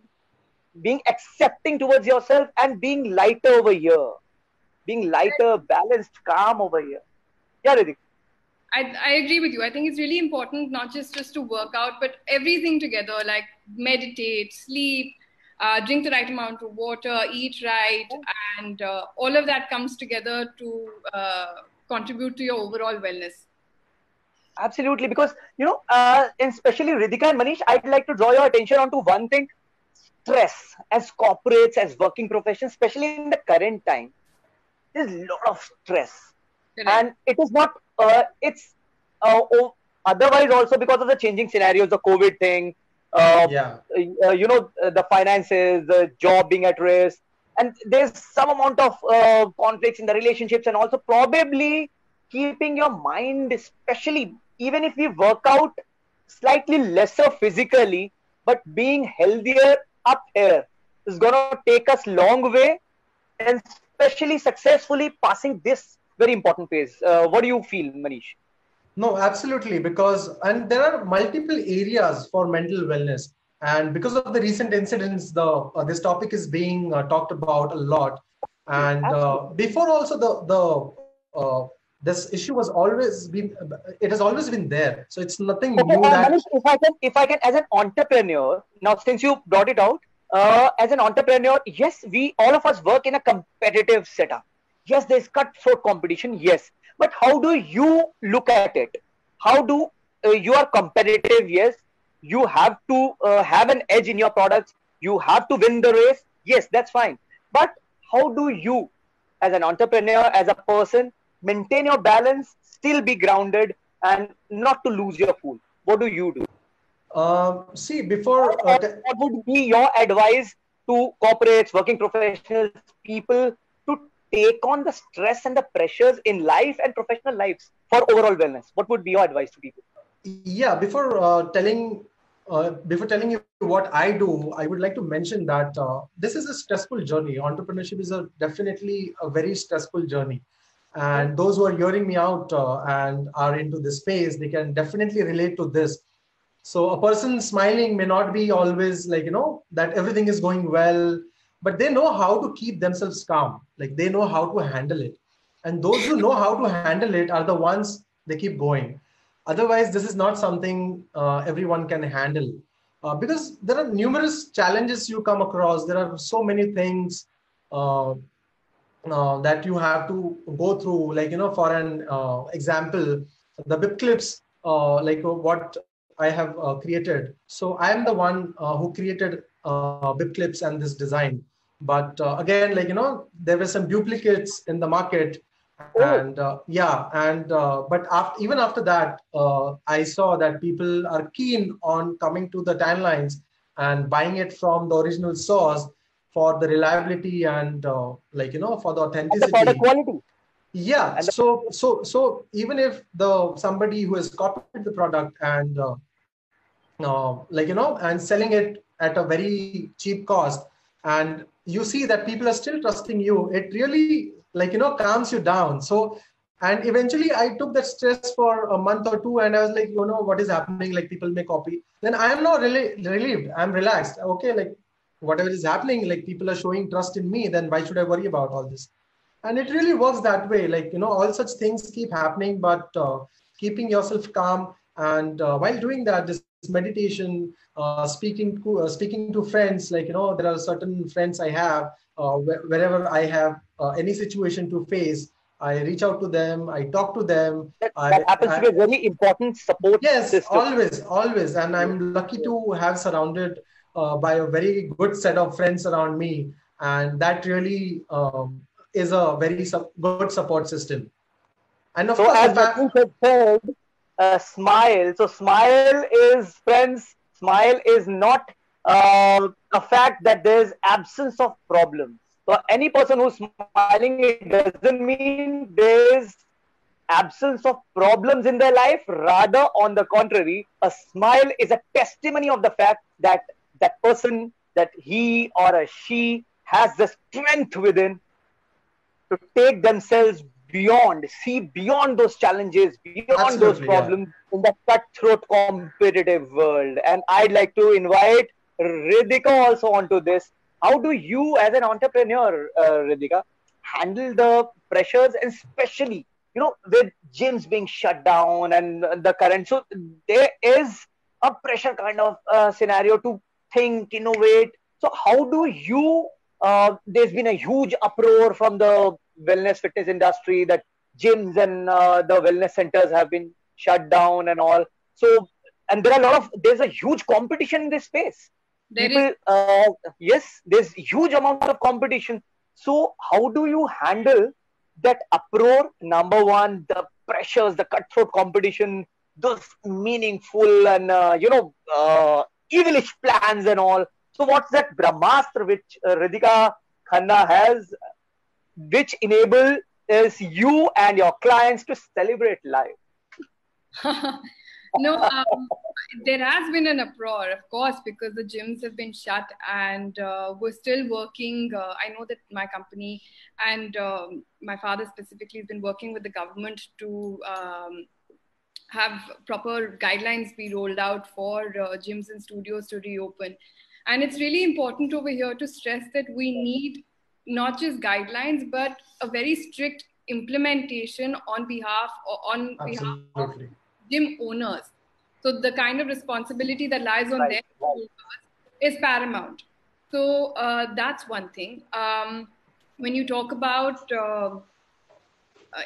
being accepting towards yourself, and being lighter over here. Being lighter, balanced, calm over here. Yeah, Ridhika. I agree with you. I think it's really important not just to work out, but everything together, like meditate, sleep, drink the right amount of water, eat right, and all of that comes together to contribute to your overall wellness. Absolutely, because and especially Ridhika and Manish, I'd like to draw your attention onto one thing: stress. As corporates, as working professionals, especially in the current time, there's a lot of stress. Correct. And it is not it's otherwise also because of the changing scenarios, the COVID thing, Yeah. the finances, the job being at risk, and there's some amount of conflicts in the relationships, and also probably keeping your mind, especially even if we work out slightly lesser physically, but being healthier up here is gonna take us long way, and especially successfully passing this very important phase. What do you feel, Manish? No, absolutely. And there are multiple areas for mental wellness. And because of the recent incidents, this topic is being talked about a lot. And before also this issue it has always been there. So it's nothing new that. Manish, if I can, as an entrepreneur, now since you brought it out, as an entrepreneur, yes, we all of us work in a competitive setup. Yes, there's cutthroat competition. Yes, but how do you look at it? How do you are competitive? Yes, you have to have an edge in your products. You have to win the race. Yes, that's fine. But how do you, as an entrepreneur, as a person, maintain your balance, still be grounded, and not to lose your cool? What do you do? See, before What would be your advice to corporates, working professionals, people to take on the stress and the pressures in life and professional lives for overall wellness? What would be your advice to people? Yeah, before telling you what I do, I would like to mention that this is a stressful journey. Entrepreneurship is definitely a very stressful journey. And those who are hearing me out and are into this space, they can definitely relate to this. So a person smiling may not be always that everything is going well, but they know how to keep themselves calm. Like they know how to handle it. And those who know how to handle it are the ones they keep going. Otherwise, this is not something everyone can handle because there are numerous challenges you come across. There are so many things that you have to go through. For an example, the bib clips, what I have created. So I am the one who created bib clips and this design. But again, there were some duplicates in the market. And even after that, I saw that people are keen on coming to the timelines and buying it from the original source for the reliability and for the authenticity. The product quality. Yeah. So even if somebody who has copied the product and and selling it at a very cheap cost, and you see that people are still trusting you, it really calms you down. So, and eventually I took that stress for a month or two, and I was like, what is happening? Like people may copy. Then I am not really relieved. I'm relaxed. Okay, whatever is happening, people are showing trust in me. Then why should I worry about all this? And it really works that way. Like, all such things keep happening, but keeping yourself calm. And while doing that, this meditation, speaking to friends, like, there are certain friends I have, wherever I have any situation to face, I reach out to them, I talk to them. That happens to be a very important support Yes, system. always, always. And I'm lucky to have surrounded by a very good set of friends around me. And that really is a very good support system. And of So course, the as fact, Manish had said, smile. So smile is, friends, smile is not a fact that there's absence of problems. So any person who's smiling, it doesn't mean there's absence of problems in their life. Rather, on the contrary, a smile is a testimony of the fact that that person, that he or a she has the strength within to take themselves beyond, see beyond those challenges, beyond those absolutely, yeah. problems in the cutthroat competitive world. And I'd like to invite Ridhika also onto this. How do you, as an entrepreneur, Ridhika, handle the pressures, and especially, with gyms being shut down and the current? So there is a pressure kind of scenario to think, innovate. So how do you there's been a huge uproar from the wellness fitness industry that gyms and the wellness centers have been shut down and all. So, and there's a huge competition in this space. People, yes, there's huge amount of competition. So, how do you handle that uproar? Number one, the pressures, the cutthroat competition, those meaningful and evilish plans and all. So what's that Brahmastra which Ridhika Khanna has, which enables you and your clients to celebrate life? No, there has been an uproar, of course, because the gyms have been shut, and we're still working. I know that my company and my father specifically has been working with the government to have proper guidelines be rolled out for gyms and studios to reopen. And it's really important over here to stress that we need not just guidelines, but a very strict implementation on behalf of gym owners. So the kind of responsibility that lies on them is paramount. So that's one thing. When you talk about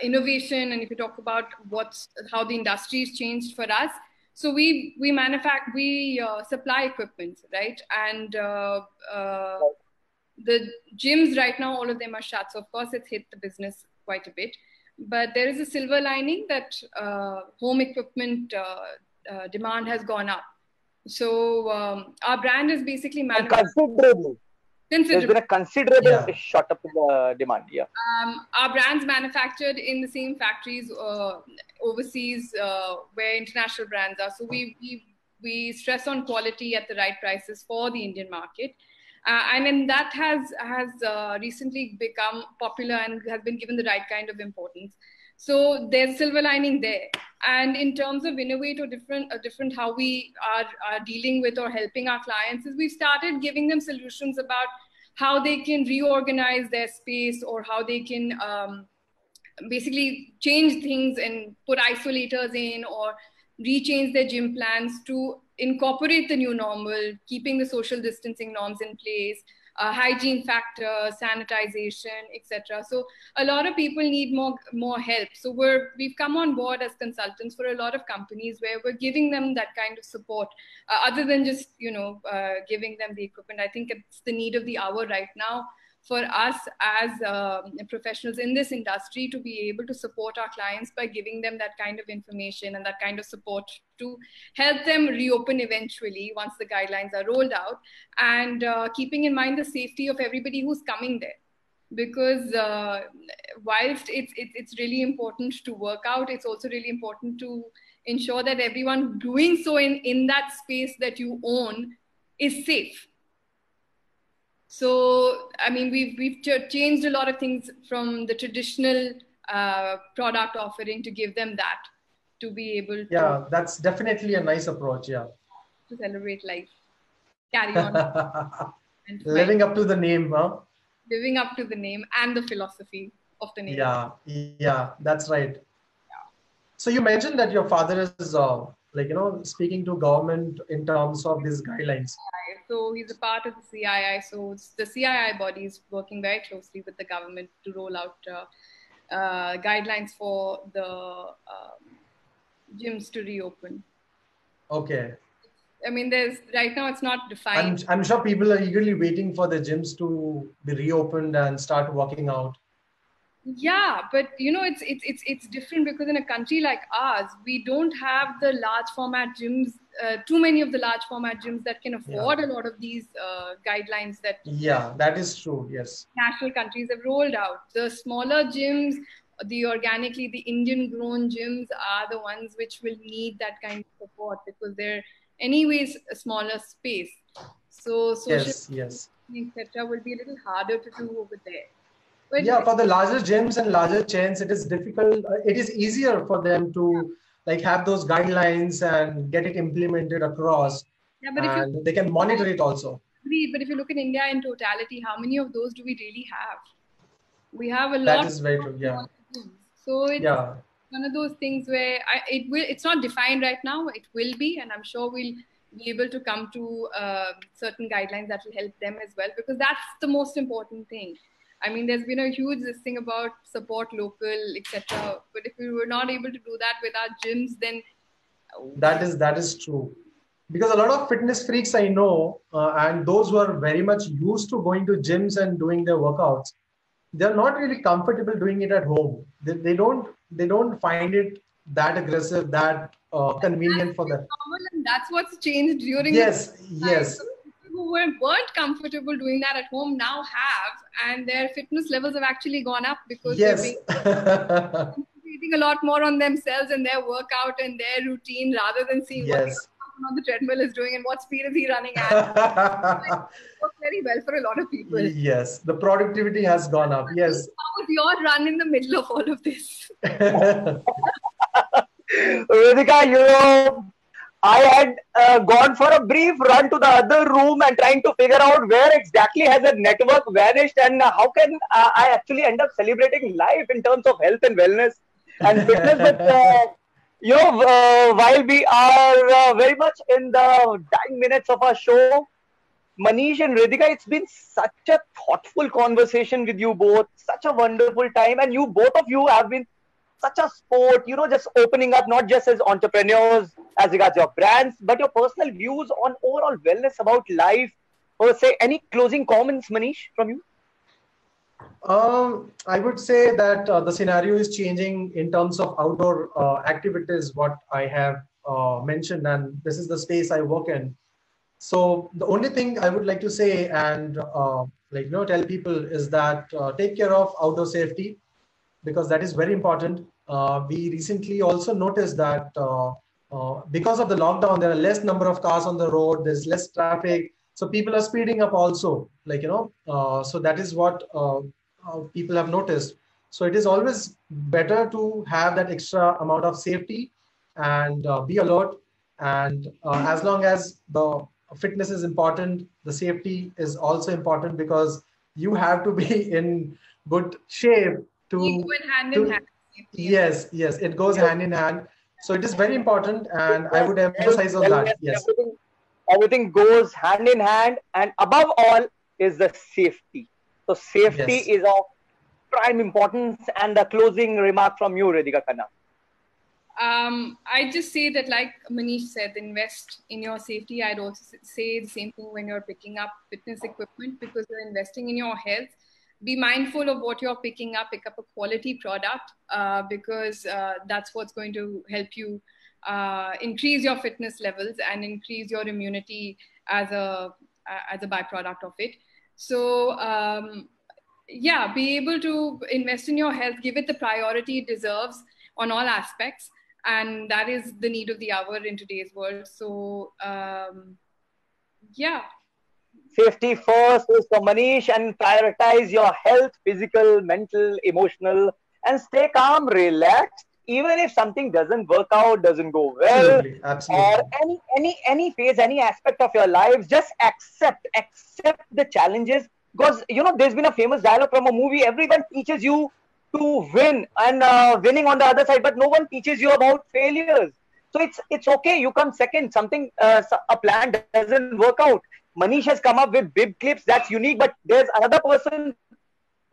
innovation, and if you talk about how the industry has changed for us, so we supply equipment, right? And the gyms right now, all of them are shut. So of course it's hit the business quite a bit. But there is a silver lining that home equipment demand has gone up. So our brand is basically considerably. There's been a considerable shot up in the demand. Yeah. Our brands manufactured in the same factories overseas where international brands are. So we stress on quality at the right prices for the Indian market. And then that has recently become popular and has been given the right kind of importance. So there's silver lining there. And in terms of innovate or different how we are dealing with or helping our clients, is we've started giving them solutions about how they can reorganize their space, or how they can basically change things and put isolators in, or rechange their gym plans to incorporate the new normal, keeping the social distancing norms in place, hygiene factors, sanitization, etc. So a lot of people need more help. So we've come on board as consultants for a lot of companies where we're giving them that kind of support, other than just giving them the equipment. I think it's the need of the hour right now for us as professionals in this industry to be able to support our clients by giving them that kind of information and that kind of support to help them reopen eventually once the guidelines are rolled out, and keeping in mind the safety of everybody who's coming there. Because whilst it's really important to work out, it's also really important to ensure that everyone doing so in that space that you own is safe. So, I mean, we've changed a lot of things from the traditional product offering to give them that, to be able to... Yeah, that's definitely a nice approach, yeah. To celebrate life, carry on. Living up to the name, huh? Living up to the name and the philosophy of the nation. Yeah, that's right. So you mentioned that your father is speaking to government in terms of these guidelines. So he's a part of the CII. So the CII body is working very closely with the government to roll out guidelines for the gyms to reopen. Okay. I mean, there's right now it's not defined. I'm sure people are eagerly waiting for the gyms to be reopened and start working out. Yeah, but it's different because in a country like ours, we don't have the large format gyms, too many of the large format gyms that can afford a lot of these guidelines that that is true. Yes, national countries have rolled out. The smaller gyms, the Indian grown gyms are the ones which will need that kind of support because they're anyways a smaller space. So social etc. will be a little harder to do over there. But for the larger gyms and larger chains, it is difficult. It is easier for them to have those guidelines and get it implemented across. And they can monitor it also. But if you look at India in totality, how many of those do we really have? We have a lot. That is very true. Yeah. So it's one of those things where it's not defined right now. It will be, and I'm sure we'll be able to come to certain guidelines that will help them as well, because that's the most important thing. I mean, there's been a huge thing about support local, etc. But if we were not able to do that with our gyms, then that is true. Because a lot of fitness freaks I know, and those who are very much used to going to gyms and doing their workouts, they're not really comfortable doing it at home. They don't find it that aggressive, that convenient for them. And that's what's changed during yes. So people who weren't comfortable doing that at home now have, and their fitness levels have actually gone up because they're concentrating a lot more on themselves and their workout and their routine rather than seeing what on the treadmill is doing and what speed is he running at. It works very well for a lot of people. Yes, the productivity has gone up. Yes. How was your run in the middle of all of this? Ridhika, I had gone for a brief run to the other room and trying to figure out where exactly has the network vanished and how can I actually end up celebrating life in terms of health and wellness and fitness. But while we are very much in the dying minutes of our show, Manish and Ridhika, it's been such a thoughtful conversation with you both, such a wonderful time, and both of you have been such a sport, just opening up not just as entrepreneurs as regards your brands, but your personal views on overall wellness about life. Or say, any closing comments, Manish, from you? I would say that the scenario is changing in terms of outdoor activities, what I have mentioned, and this is the space I work in. So the only thing I would like to say and tell people is that take care of outdoor safety, because that is very important. We recently also noticed that because of the lockdown, there are less number of cars on the road, there's less traffic. So people are speeding up also, so that is what people have noticed. So it is always better to have that extra amount of safety and be alert. And as long as the fitness is important, the safety is also important, because you have to be in good shape to hand in hand. Yes, it goes hand in hand. So it is very important, and I would emphasize on that. Yes, everything goes hand in hand, and above all is the safety. So safety is of prime importance. And the closing remark from you, Ridhika Khanna. I just say that, like Manish said, invest in your safety. I'd also say the same thing when you're picking up fitness equipment, because you're investing in your health. Be mindful of what you're picking up. Pick up a quality product because that's what's going to help you increase your fitness levels and increase your immunity as a byproduct of it. So be able to invest in your health, give it the priority it deserves on all aspects. And that is the need of the hour in today's world. So Safety first is for Manish, and prioritize your health, physical, mental, emotional, and stay calm, relaxed. Even if something doesn't work out, doesn't go well, Absolutely. or any phase, any aspect of your life, just accept the challenges. Because there's been a famous dialogue from a movie. Everyone teaches you to win and winning on the other side, but no one teaches you about failures. So it's okay. You come second. Something a plan doesn't work out. Manish has come up with bib clips that's unique, but there's another person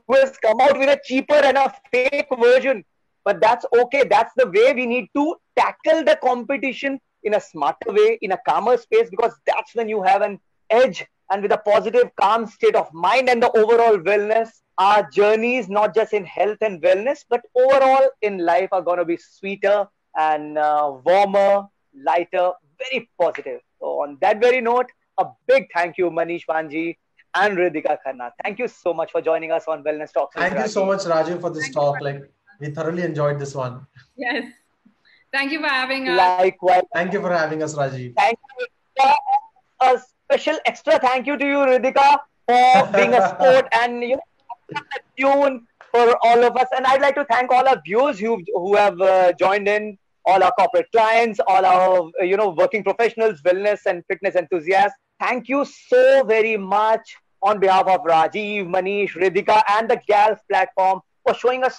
who has come out with a cheaper and a fake version. But that's okay. That's the way we need to tackle the competition in a smarter way, in a calmer space, because that's when you have an edge and with a positive, calm state of mind and the overall wellness. Our journeys, not just in health and wellness, but overall in life, are going to be sweeter and warmer, lighter, very positive. So, on that very note, a big thank you, Manish Bhanji and Ridhika Khanna. Thank you so much for joining us on Wellness Talks with Thank you so Rajiv. much, Rajiv, for this Thank you talk. for- Like, we thoroughly enjoyed this one. Yes. Thank you for having us. Likewise. Thank you for having us, Rajiv. Thank you, Ridhika. A special extra thank you to you, Ridhika, for being a sport and a tune for all of us. And I'd like to thank all our viewers who have joined in, all our corporate clients, all our working professionals, wellness and fitness enthusiasts. Thank you so very much on behalf of Rajiv, Manish, Ridhika, and the GALF platform for showing us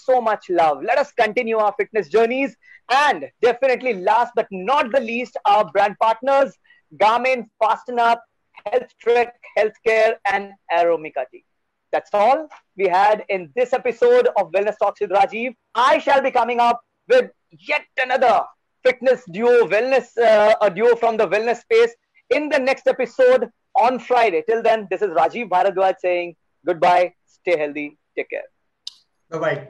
so much love. Let us continue our fitness journeys. And definitely, last but not the least, our brand partners, Garmin, Fasten Up, Health Trek, Healthcare, and Aromicati. That's all we had in this episode of Wellness Talks with Rajiv. I shall be coming up with yet another fitness duo, a duo from the wellness space in the next episode on Friday. Till then, this is Rajeev Bhardwaj saying goodbye, stay healthy, take care. Bye-bye.